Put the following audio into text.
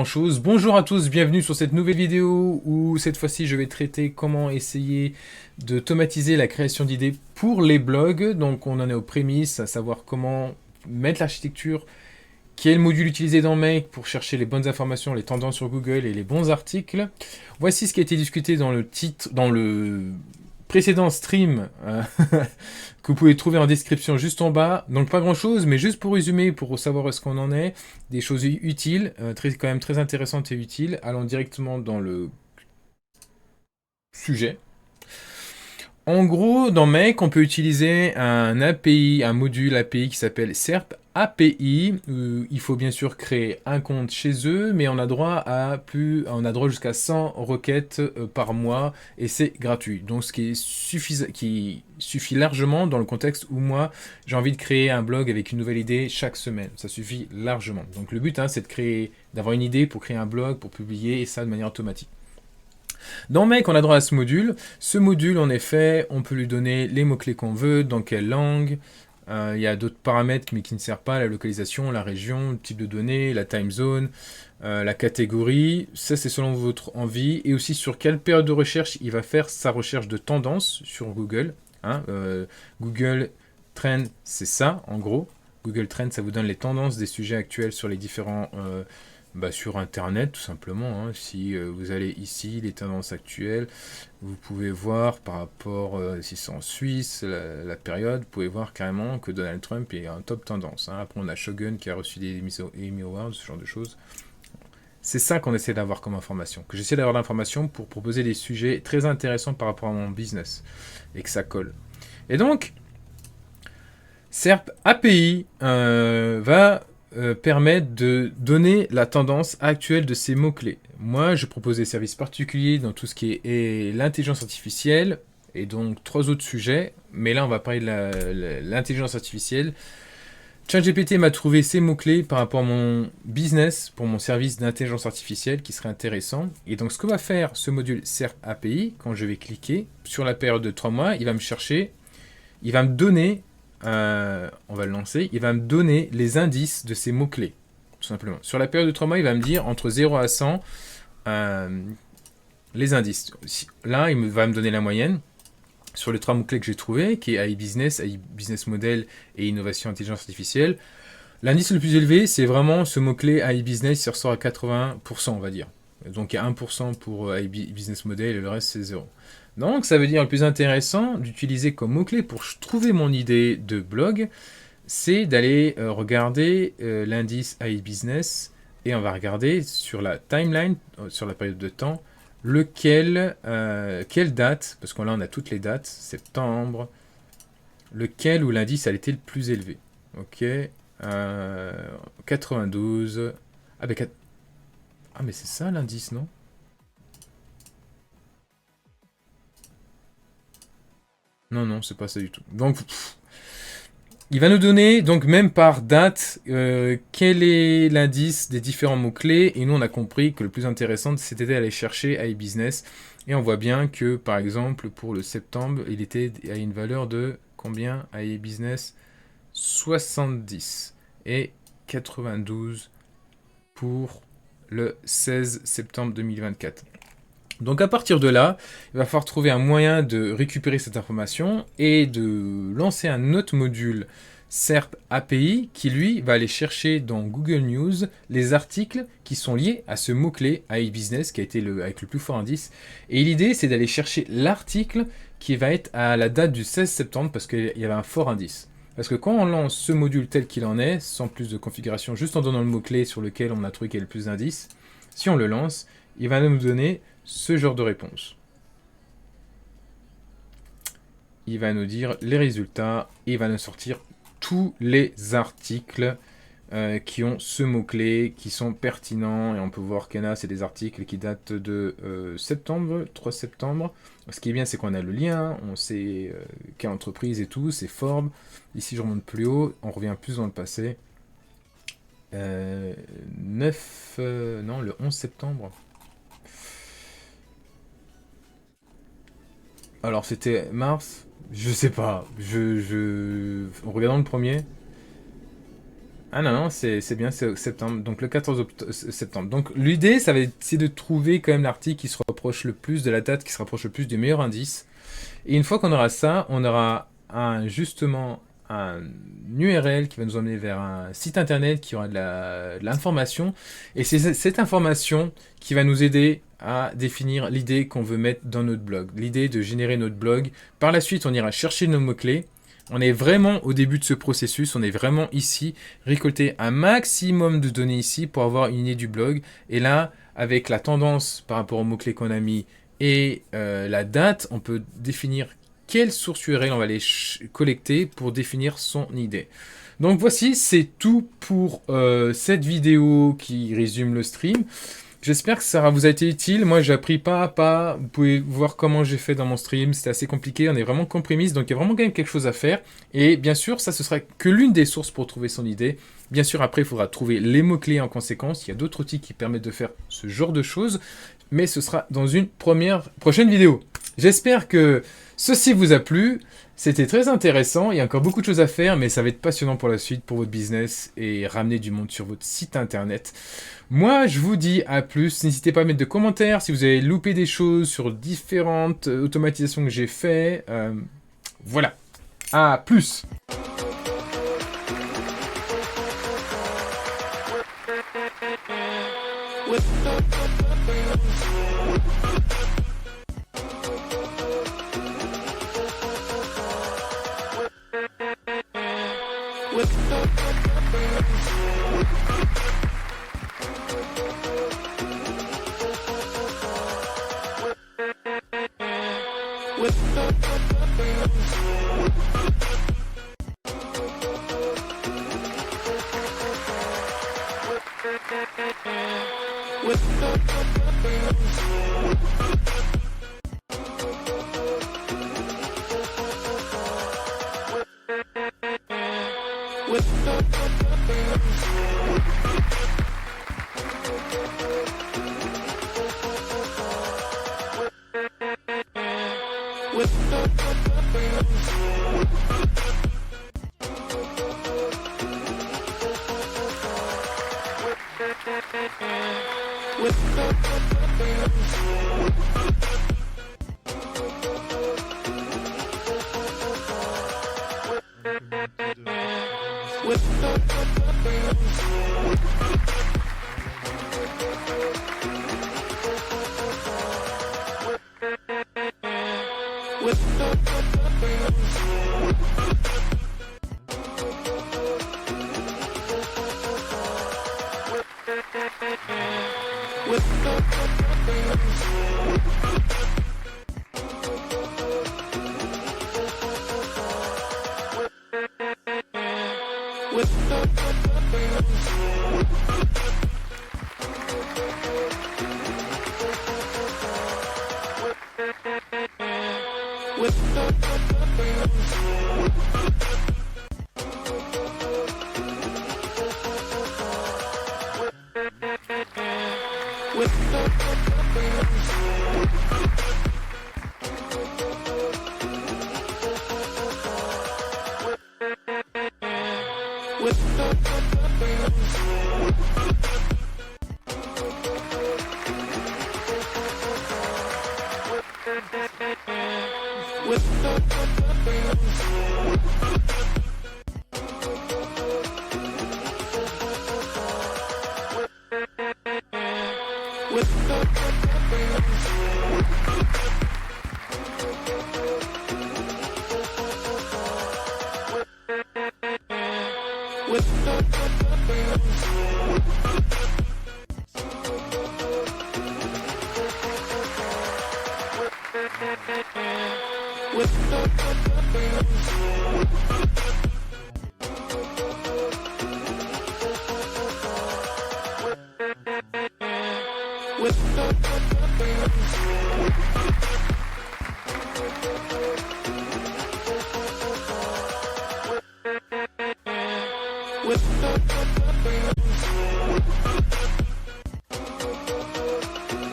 Chose. Bonjour à tous, bienvenue sur cette nouvelle vidéo où cette fois-ci je vais traiter comment essayer d'automatiser la création d'idées pour les blogs. Donc on en est aux prémices, à savoir comment mettre l'architecture, quel module utiliser dans Make pour chercher les bonnes informations, les tendances sur Google et les bons articles. Voici ce qui a été discuté dans le titre, dans le précédent stream que vous pouvez trouver en description juste en bas. Donc pas grand chose, mais juste pour résumer, pour savoir où est-ce qu'on en est, des choses utiles, quand même très intéressantes et utiles. Allons directement dans le sujet. En gros, dans Make, on peut utiliser un API, un module API qui s'appelle SERP API. Il faut bien sûr créer un compte chez eux, mais on a droit à on a droit jusqu'à 100 requêtes par mois et c'est gratuit. Donc, ce qui suffit largement dans le contexte où moi j'ai envie de créer un blog avec une nouvelle idée chaque semaine. Ça suffit largement. Donc, le but, c'est d'avoir une idée pour créer un blog, pour publier et ça de manière automatique. Dans Make, on a droit à ce module. Ce module, en effet, on peut lui donner les mots-clés qu'on veut, dans quelle langue. Il y a d'autres paramètres mais qui ne servent pas, la localisation, la région, le type de données, la time zone, la catégorie. Ça, c'est selon votre envie. Et aussi sur quelle période de recherche il va faire sa recherche de tendance sur Google. Google Trend, c'est ça, en gros. Google Trend, ça vous donne les tendances des sujets actuels sur les différents sur Internet, tout simplement. Si vous allez ici, les tendances actuelles, vous pouvez voir par rapport, si c'est en Suisse, la période, vous pouvez voir carrément que Donald Trump est en top tendance. Après, on a Shogun qui a reçu des Emmy Awards, ce genre de choses. C'est ça qu'on essaie d'avoir comme information. Que j'essaie d'avoir l'information pour proposer des sujets très intéressants par rapport à mon business. Et que ça colle. Et donc, SERP API va permettre de donner la tendance actuelle de ces mots-clés. Moi, je propose des services particuliers dans tout ce qui est l'intelligence artificielle et donc 3 autres sujets. Mais là, on va parler de l'intelligence artificielle. ChatGPT m'a trouvé ces mots-clés par rapport à mon business pour mon service d'intelligence artificielle qui serait intéressant. Et donc, ce que va faire ce module SERP API, quand je vais cliquer sur la période de 3 mois, il va me chercher, il va me donner on va le lancer, il va me donner les indices de ces mots-clés, tout simplement. Sur la période de 3 mois, il va me dire entre 0 à 100 les indices. Là, va me donner la moyenne sur les 3 mots-clés que j'ai trouvés, qui est AI Business, AI Business Model et Innovation Intelligence Artificielle. L'indice le plus élevé, c'est vraiment ce mot-clé AI Business, il ressort à 80%, on va dire. Donc il y a 1% pour AI Business Model et le reste, c'est 0. Donc ça veut dire le plus intéressant d'utiliser comme mot-clé pour trouver mon idée de blog, c'est d'aller regarder l'indice AI Business et on va regarder sur la timeline, sur la période de temps, quelle date, parce que là on a toutes les dates, septembre, lequel où l'indice a été le plus élevé. Ok, 92. Ah, ben, ah, mais c'est ça l'indice, non? Non, non, c'est pas ça du tout. Donc, il va nous donner, donc même par date, quel est l'indice des différents mots-clés. Et nous, on a compris que le plus intéressant, c'était d'aller chercher iBusiness. Et on voit bien que, par exemple, pour le septembre, il était à une valeur de combien iBusiness 70 et 92 pour le 16 septembre 2024. Donc à partir de là, il va falloir trouver un moyen de récupérer cette information et de lancer un autre module SERP API qui lui va aller chercher dans Google News les articles qui sont liés à ce mot-clé AI Business qui a été avec le plus fort indice. Et l'idée c'est d'aller chercher l'article qui va être à la date du 16 septembre parce qu'il y avait un fort indice. Parce que quand on lance ce module tel qu'il en est, sans plus de configuration, juste en donnant le mot-clé sur lequel on a trouvé qu'il y a le plus d'indices, si on le lance, il va nous donner ce genre de réponse. Il va nous dire les résultats et il va nous sortir tous les articles qui ont ce mot-clé, qui sont pertinents. Et on peut voir qu'il y en a, c'est des articles qui datent de septembre, 3 septembre. Ce qui est bien, c'est qu'on a le lien, on sait quelle entreprise et tout, c'est Forbes. Ici, je remonte plus haut, on revient plus dans le passé. 9, non, le 11 septembre. Alors c'était mars. Je sais pas. En regardant le premier. Ah non, non, c'est bien, c'est septembre, donc le 14 septembre. Donc l'idée, ça va être c'est de trouver quand même l'article qui se rapproche le plus de la date, qui se rapproche le plus du meilleur indice. Et une fois qu'on aura ça, on aura justement un URL qui va nous emmener vers un site internet qui aura de l'information. Et c'est cette information qui va nous aider à définir l'idée qu'on veut mettre dans notre blog. L'idée de générer notre blog. Par la suite, on ira chercher nos mots-clés. On est vraiment au début de ce processus, on est vraiment ici, récolter un maximum de données ici pour avoir une idée du blog. Et là, avec la tendance par rapport aux mots-clés qu'on a mis et la date, on peut définir quelle source URL on va aller collecter pour définir son idée. Donc voici, c'est tout pour cette vidéo qui résume le stream. J'espère que ça vous a été utile. Moi, j'ai appris pas à pas. Vous pouvez voir comment j'ai fait dans mon stream. C'était assez compliqué. On est vraiment compromise. Donc, il y a vraiment quand même quelque chose à faire. Et bien sûr, ça, ce sera que l'une des sources pour trouver son idée. Bien sûr, après, il faudra trouver les mots-clés en conséquence. Il y a d'autres outils qui permettent de faire ce genre de choses. Mais ce sera dans une prochaine vidéo. J'espère que ceci vous a plu. C'était très intéressant. Il y a encore beaucoup de choses à faire, mais ça va être passionnant pour la suite, pour votre business et ramener du monde sur votre site internet. Moi, je vous dis à plus. N'hésitez pas à mettre de commentaires si vous avez loupé des choses sur différentes automatisations que j'ai fait. Voilà. À plus.